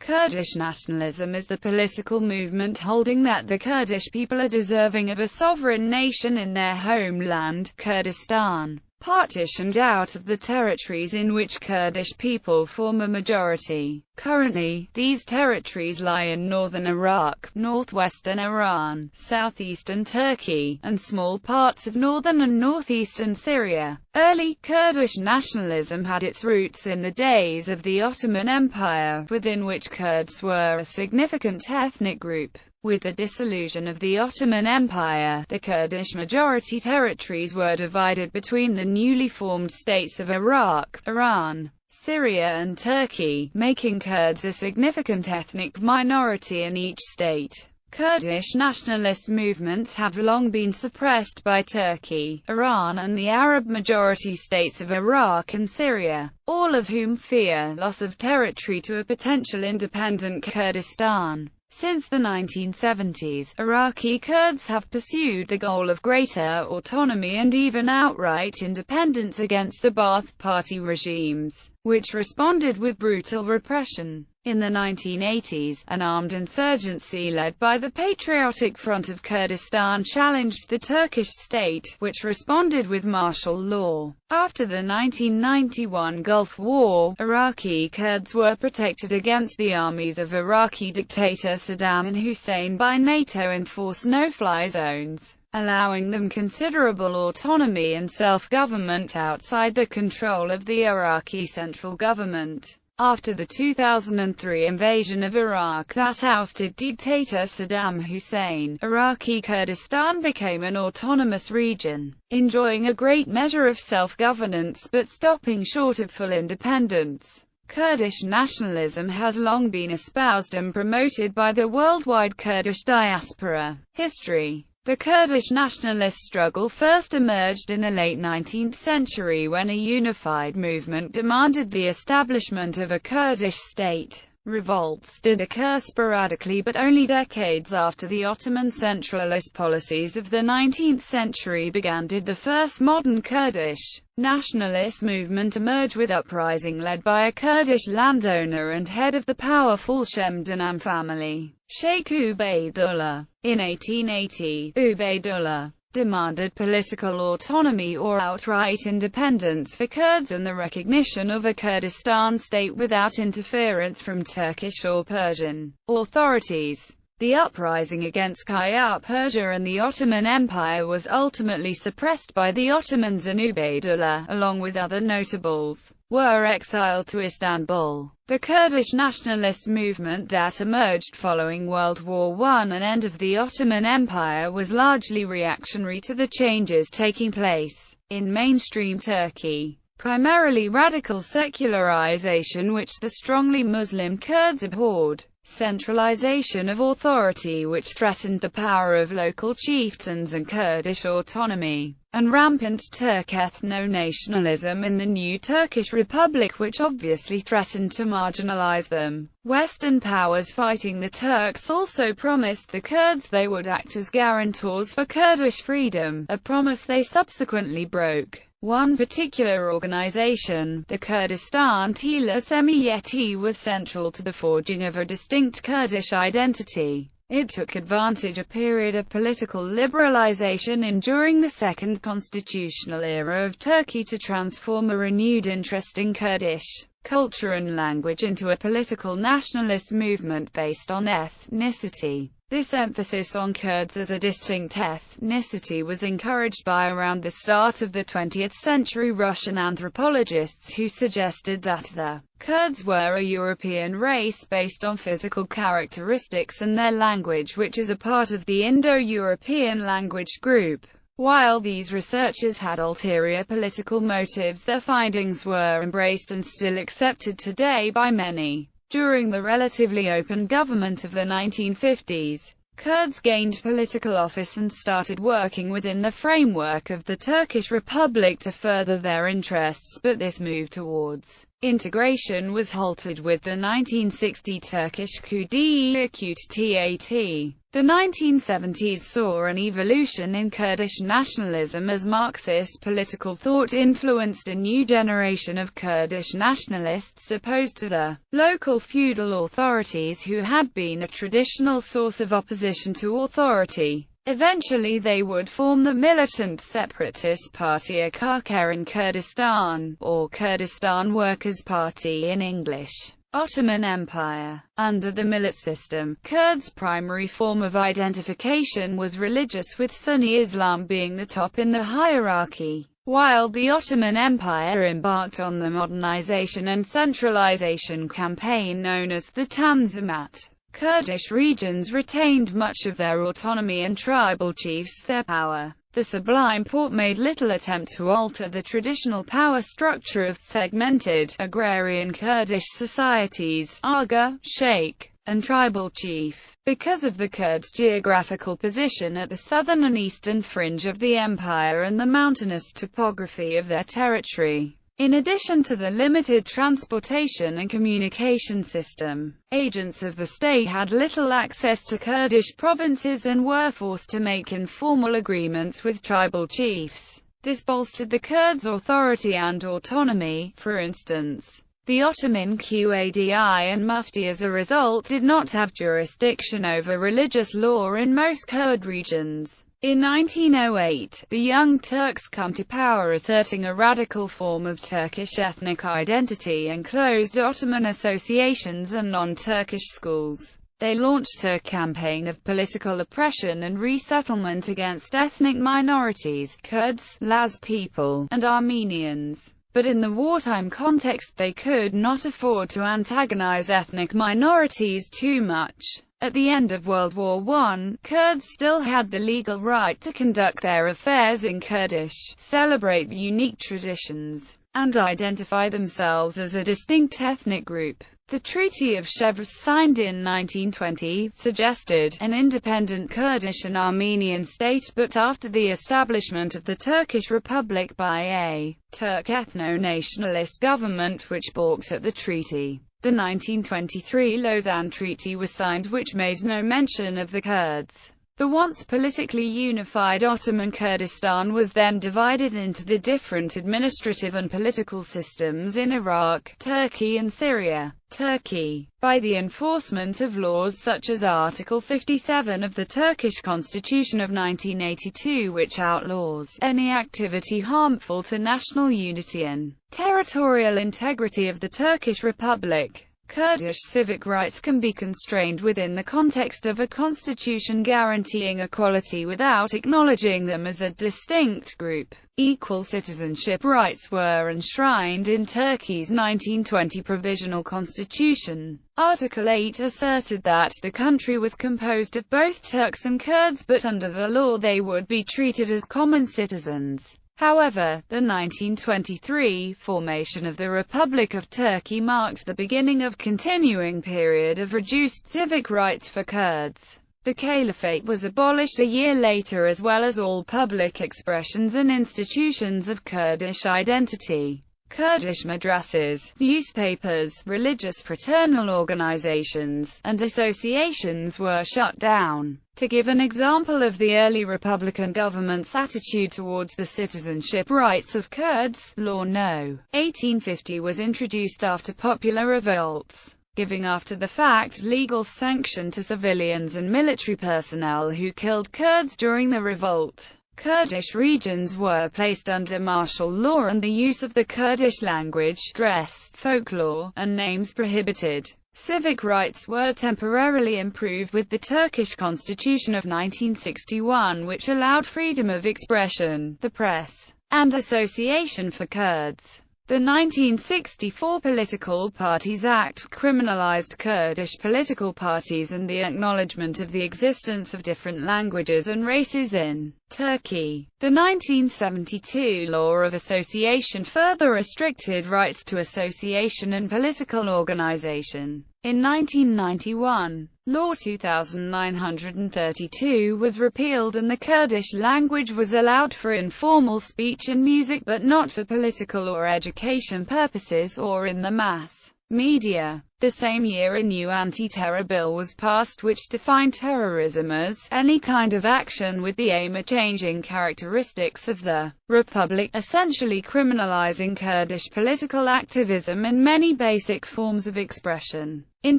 Kurdish nationalism is the political movement holding that the Kurdish people are deserving of a sovereign nation in their homeland, Kurdistan, partitioned out of the territories in which Kurdish people form a majority. Currently, these territories lie in northern Iraq, northwestern Iran, southeastern Turkey, and small parts of northern and northeastern Syria. Early Kurdish nationalism had its roots in the days of the Ottoman Empire, within which Kurds were a significant ethnic group. With the dissolution of the Ottoman Empire, the Kurdish majority territories were divided between the newly formed states of Iraq, Iran, Syria and Turkey, making Kurds a significant ethnic minority in each state. Kurdish nationalist movements have long been suppressed by Turkey, Iran and the Arab-majority states of Iraq and Syria, all of whom fear loss of territory to a potential independent Kurdistan. Since the 1970s, Iraqi Kurds have pursued the goal of greater autonomy and even outright independence against the Ba'ath Party regimes, which responded with brutal repression. In the 1980s, an armed insurgency led by the Patriotic Front of Kurdistan challenged the Turkish state, which responded with martial law. After the 1991 Gulf War, Iraqi Kurds were protected against the armies of Iraqi dictator Saddam Hussein by NATO-enforced no-fly zones, allowing them considerable autonomy and self-government outside the control of the Iraqi central government. After the 2003 invasion of Iraq that ousted dictator Saddam Hussein, Iraqi Kurdistan became an autonomous region, enjoying a great measure of self-governance but stopping short of full independence. Kurdish nationalism has long been espoused and promoted by the worldwide Kurdish diaspora. History. The Kurdish nationalist struggle first emerged in the late 19th century when a unified movement demanded the establishment of a Kurdish state. Revolts did occur sporadically but only decades after the Ottoman centralist policies of the 19th century began did the first modern Kurdish nationalist movement emerge, with uprising led by a Kurdish landowner and head of the powerful Shemdinam family, Sheikh Ubaydullah. In 1880, Ubaydullah demanded political autonomy or outright independence for Kurds and the recognition of a Kurdistan state without interference from Turkish or Persian authorities. The uprising against Kayap Persia and the Ottoman Empire was ultimately suppressed by the Ottomans, and Ubaydullah, along with other notables, were exiled to Istanbul. The Kurdish nationalist movement that emerged following World War I and end of the Ottoman Empire was largely reactionary to the changes taking place in mainstream Turkey, primarily radical secularization which the strongly Muslim Kurds abhorred, centralization of authority which threatened the power of local chieftains and Kurdish autonomy, and rampant Turk ethno-nationalism in the new Turkish Republic which obviously threatened to marginalize them. Western powers fighting the Turks also promised the Kurds they would act as guarantors for Kurdish freedom, a promise they subsequently broke. One particular organization, the Kurdistan Telas Emniyeti, was central to the forging of a distinct Kurdish identity. It took advantage of a period of political liberalization during the second constitutional era of Turkey to transform a renewed interest in Kurdish culture and language into a political nationalist movement based on ethnicity. This emphasis on Kurds as a distinct ethnicity was encouraged by around the start of the 20th century Russian anthropologists who suggested that the Kurds were a European race based on physical characteristics and their language, which is a part of the Indo-European language group. While these researchers had ulterior political motives, their findings were embraced and still accepted today by many. During the relatively open government of the 1950s, Kurds gained political office and started working within the framework of the Turkish Republic to further their interests, but this move towards Integration was halted with the 1960 Turkish coup d'etat. The 1970s saw an evolution in Kurdish nationalism as Marxist political thought influenced a new generation of Kurdish nationalists opposed to the local feudal authorities who had been a traditional source of opposition to authority. Eventually they would form the militant separatist party AKK in Kurdistan, or Kurdistan Workers' Party in English. Ottoman Empire. Under the millet system, Kurds' primary form of identification was religious, with Sunni Islam being the top in the hierarchy. While the Ottoman Empire embarked on the modernization and centralization campaign known as the Tanzimat, Kurdish regions retained much of their autonomy and tribal chiefs their power. The Sublime Porte made little attempt to alter the traditional power structure of segmented, agrarian Kurdish societies, Aga, Sheikh, and tribal chief. Because of the Kurds' geographical position at the southern and eastern fringe of the empire and the mountainous topography of their territory, in addition to the limited transportation and communication system, agents of the state had little access to Kurdish provinces and were forced to make informal agreements with tribal chiefs. This bolstered the Kurds' authority and autonomy. For instance, the Ottoman Qadi and Mufti as a result did not have jurisdiction over religious law in most Kurd regions. In 1908, the Young Turks come to power asserting a radical form of Turkish ethnic identity and closed Ottoman associations and non-Turkish schools. They launched a campaign of political oppression and resettlement against ethnic minorities, Kurds, Laz people, and Armenians. But in the wartime context they could not afford to antagonize ethnic minorities too much. At the end of World War I, Kurds still had the legal right to conduct their affairs in Kurdish, celebrate unique traditions, and identify themselves as a distinct ethnic group. The Treaty of Sèvres, signed in 1920, suggested an independent Kurdish and Armenian state, but after the establishment of the Turkish Republic by a Turk ethno-nationalist government which balks at the treaty, the 1923 Lausanne Treaty was signed, which made no mention of the Kurds. The once politically unified Ottoman Kurdistan was then divided into the different administrative and political systems in Iraq, Turkey and Syria. Turkey, by the enforcement of laws such as Article 57 of the Turkish Constitution of 1982, which outlaws any activity harmful to national unity and territorial integrity of the Turkish Republic. Kurdish civic rights can be constrained within the context of a constitution guaranteeing equality without acknowledging them as a distinct group. Equal citizenship rights were enshrined in Turkey's 1920 Provisional Constitution. Article 8 asserted that the country was composed of both Turks and Kurds, but under the law they would be treated as common citizens. However, the 1923 formation of the Republic of Turkey marked the beginning of a continuing period of reduced civic rights for Kurds. The Caliphate was abolished a year later, as well as all public expressions and institutions of Kurdish identity. Kurdish madrasas, newspapers, religious fraternal organizations, and associations were shut down. To give an example of the early Republican government's attitude towards the citizenship rights of Kurds, Law No. 1850 was introduced after popular revolts, giving after-the-fact legal sanction to civilians and military personnel who killed Kurds during the revolt. Kurdish regions were placed under martial law and the use of the Kurdish language, dress, folklore, and names prohibited. Civic rights were temporarily improved with the Turkish Constitution of 1961, which allowed freedom of expression, the press, and association for Kurds. The 1964 Political Parties Act criminalized Kurdish political parties and the acknowledgement of the existence of different languages and races in Turkey. The 1972 Law of Association further restricted rights to association and political organization. In 1991, Law 2932 was repealed and the Kurdish language was allowed for informal speech and music but not for political or education purposes or in the mass media. The same year a new anti-terror bill was passed which defined terrorism as any kind of action with the aim of changing characteristics of the republic, essentially criminalizing Kurdish political activism and many basic forms of expression. In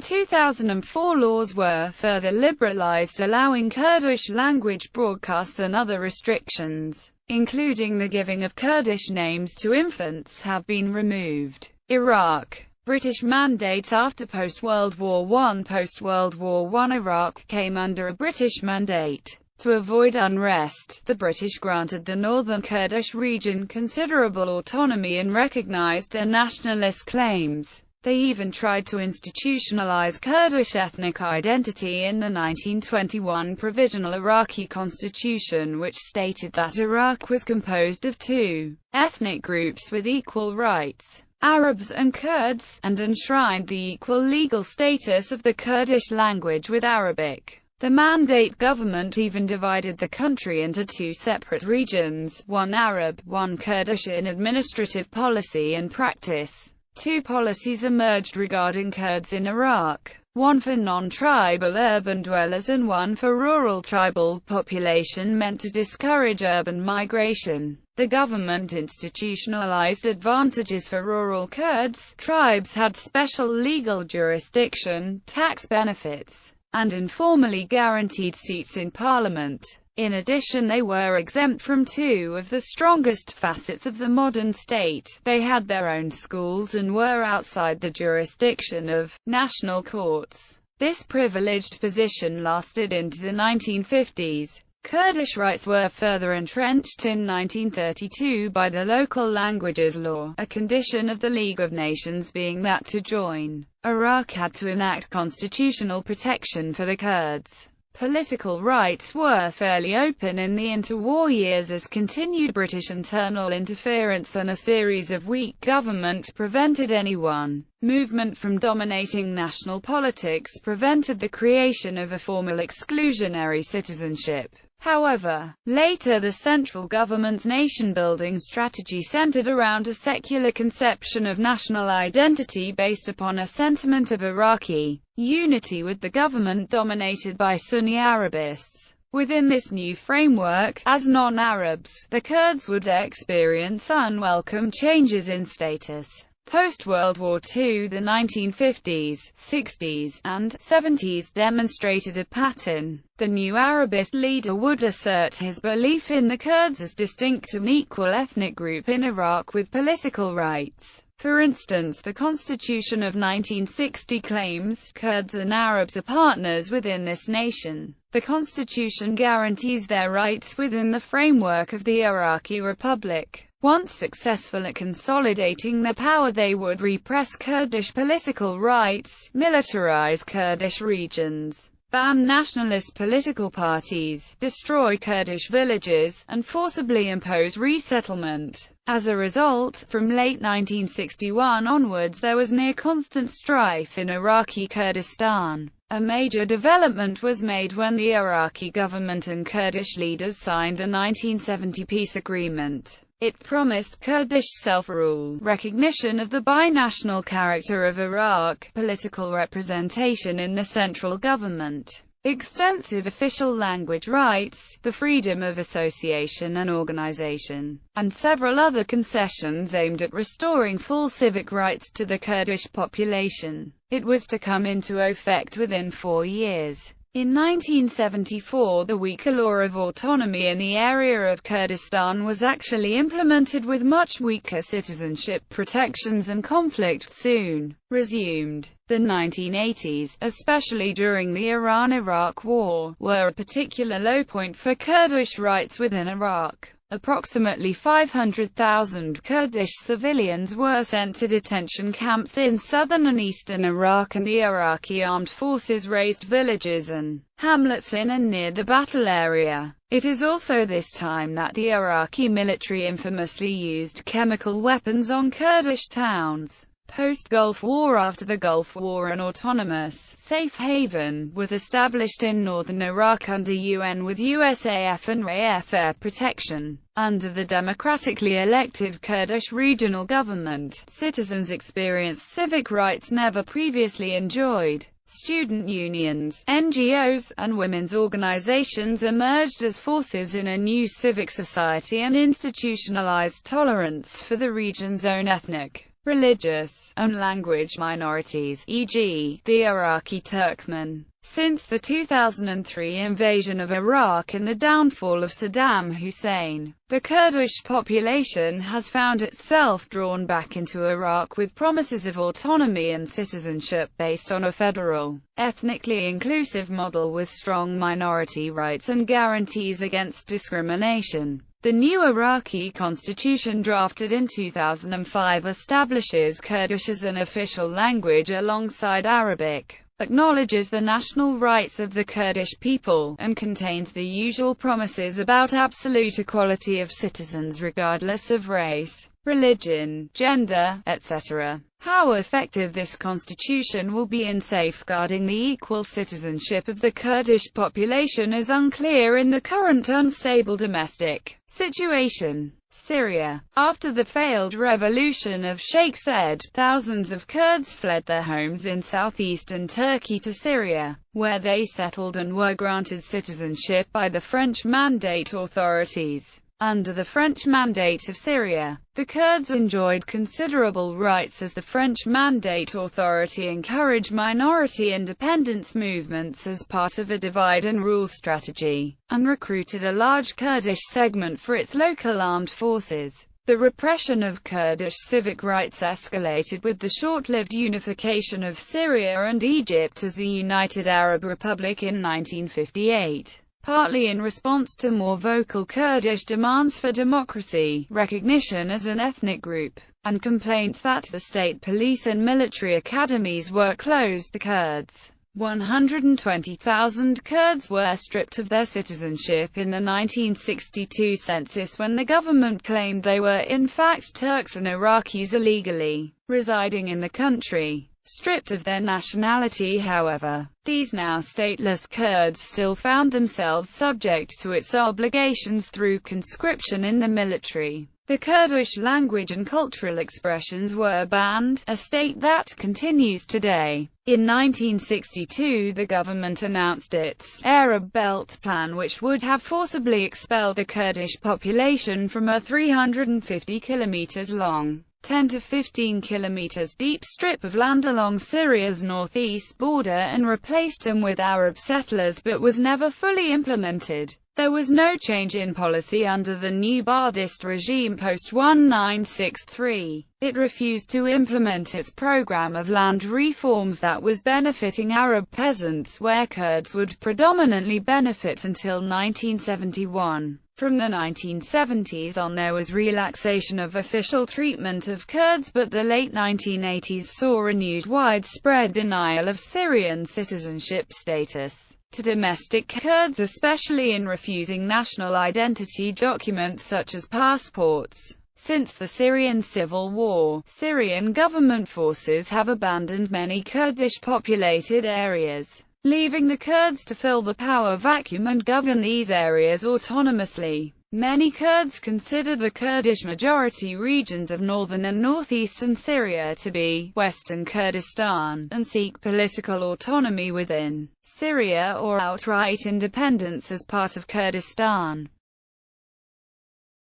2004 laws were further liberalized allowing Kurdish language broadcasts and other restrictions, including the giving of Kurdish names to infants, have been removed. Iraq. British mandate after post-World War I. Post-World War I Iraq came under a British mandate. To avoid unrest, the British granted the northern Kurdish region considerable autonomy and recognized their nationalist claims. They even tried to institutionalize Kurdish ethnic identity in the 1921 Provisional Iraqi Constitution, which stated that Iraq was composed of two ethnic groups with equal rights, Arabs and Kurds, and enshrined the equal legal status of the Kurdish language with Arabic. The Mandate government even divided the country into two separate regions, one Arab, one Kurdish in administrative policy and practice. Two policies emerged regarding Kurds in Iraq, one for non-tribal urban dwellers and one for rural tribal population meant to discourage urban migration. The government institutionalized advantages for rural Kurds. Tribes had special legal jurisdiction, tax benefits, and informally guaranteed seats in parliament. In addition, they were exempt from two of the strongest facets of the modern state. They had their own schools and were outside the jurisdiction of national courts. This privileged position lasted into the 1950s. Kurdish rights were further entrenched in 1932 by the Local Languages Law, a condition of the League of Nations being that to join, Iraq had to enact constitutional protection for the Kurds. Political rights were fairly open in the interwar years as continued British internal interference and a series of weak government prevented anyone movement from dominating national politics prevented the creation of a formal exclusionary citizenship. However, later the central government's nation-building strategy centered around a secular conception of national identity based upon a sentiment of Iraqi unity with the government dominated by Sunni Arabists. Within this new framework, as non-Arabs, the Kurds would experience unwelcome changes in status. Post-World War II, the 1950s, 60s, and 70s demonstrated a pattern. The new Arabist leader would assert his belief in the Kurds as distinct and equal ethnic group in Iraq with political rights. For instance, the Constitution of 1960 claims Kurds and Arabs are partners within this nation. The Constitution guarantees their rights within the framework of the Iraqi Republic. Once successful at consolidating their power, they would repress Kurdish political rights, militarize Kurdish regions, ban nationalist political parties, destroy Kurdish villages, and forcibly impose resettlement. As a result, from late 1961 onwards there was near-constant strife in Iraqi Kurdistan. A major development was made when the Iraqi government and Kurdish leaders signed the 1970 peace agreement. It promised Kurdish self-rule, recognition of the binational character of Iraq, political representation in the central government, extensive official language rights, the freedom of association and organization, and several other concessions aimed at restoring full civic rights to the Kurdish population. It was to come into effect within 4 years. In 1974, the weaker law of autonomy in the area of Kurdistan was actually implemented with much weaker citizenship protections, and conflict soon resumed. The 1980s, especially during the Iran-Iraq War, were a particular low point for Kurdish rights within Iraq. Approximately 500,000 Kurdish civilians were sent to detention camps in southern and eastern Iraq, and the Iraqi armed forces razed villages and hamlets in and near the battle area. It is also this time that the Iraqi military infamously used chemical weapons on Kurdish towns. Post-Gulf War. After the Gulf War, an autonomous, safe haven was established in northern Iraq under UN with USAF and RAF air protection. Under the democratically elected Kurdish regional government, citizens experienced civic rights never previously enjoyed. Student unions, NGOs, and women's organizations emerged as forces in a new civic society and institutionalized tolerance for the region's own ethnic, religious, and language minorities, e.g., the Iraqi Turkmen. Since the 2003 invasion of Iraq and the downfall of Saddam Hussein, the Kurdish population has found itself drawn back into Iraq with promises of autonomy and citizenship based on a federal, ethnically inclusive model with strong minority rights and guarantees against discrimination. The new Iraqi constitution, drafted in 2005, establishes Kurdish as an official language alongside Arabic, acknowledges the national rights of the Kurdish people, and contains the usual promises about absolute equality of citizens regardless of race, religion, gender, etc. How effective this constitution will be in safeguarding the equal citizenship of the Kurdish population is unclear in the current unstable domestic situation. Syria. After the failed revolution of Sheikh Said, thousands of Kurds fled their homes in southeastern Turkey to Syria, where they settled and were granted citizenship by the French Mandate authorities. Under the French Mandate of Syria, the Kurds enjoyed considerable rights as the French Mandate Authority encouraged minority independence movements as part of a divide-and-rule strategy, and recruited a large Kurdish segment for its local armed forces. The repression of Kurdish civic rights escalated with the short-lived unification of Syria and Egypt as the United Arab Republic in 1958. Partly in response to more vocal Kurdish demands for democracy, recognition as an ethnic group, and complaints that the state police and military academies were closed to Kurds. 120,000 Kurds were stripped of their citizenship in the 1962 census when the government claimed they were in fact Turks and Iraqis illegally residing in the country. Stripped of their nationality, however, these now stateless Kurds still found themselves subject to its obligations through conscription in the military. The Kurdish language and cultural expressions were banned, a state that continues today. In 1962, the government announced its Arab Belt Plan, which would have forcibly expelled the Kurdish population from a 350 kilometers long, 10 to 15 kilometers deep strip of land along Syria's northeast border and replaced them with Arab settlers, but was never fully implemented. There was no change in policy under the new Ba'athist regime post-1963. It refused to implement its program of land reforms that was benefiting Arab peasants, where Kurds would predominantly benefit until 1971. From the 1970s on there was relaxation of official treatment of Kurds, but the late 1980s saw renewed widespread denial of Syrian citizenship status to domestic Kurds, especially in refusing national identity documents such as passports. Since the Syrian civil war, Syrian government forces have abandoned many Kurdish-populated areas, leaving the Kurds to fill the power vacuum and govern these areas autonomously. Many Kurds consider the Kurdish-majority regions of northern and northeastern Syria to be Western Kurdistan, and seek political autonomy within Syria or outright independence as part of Kurdistan.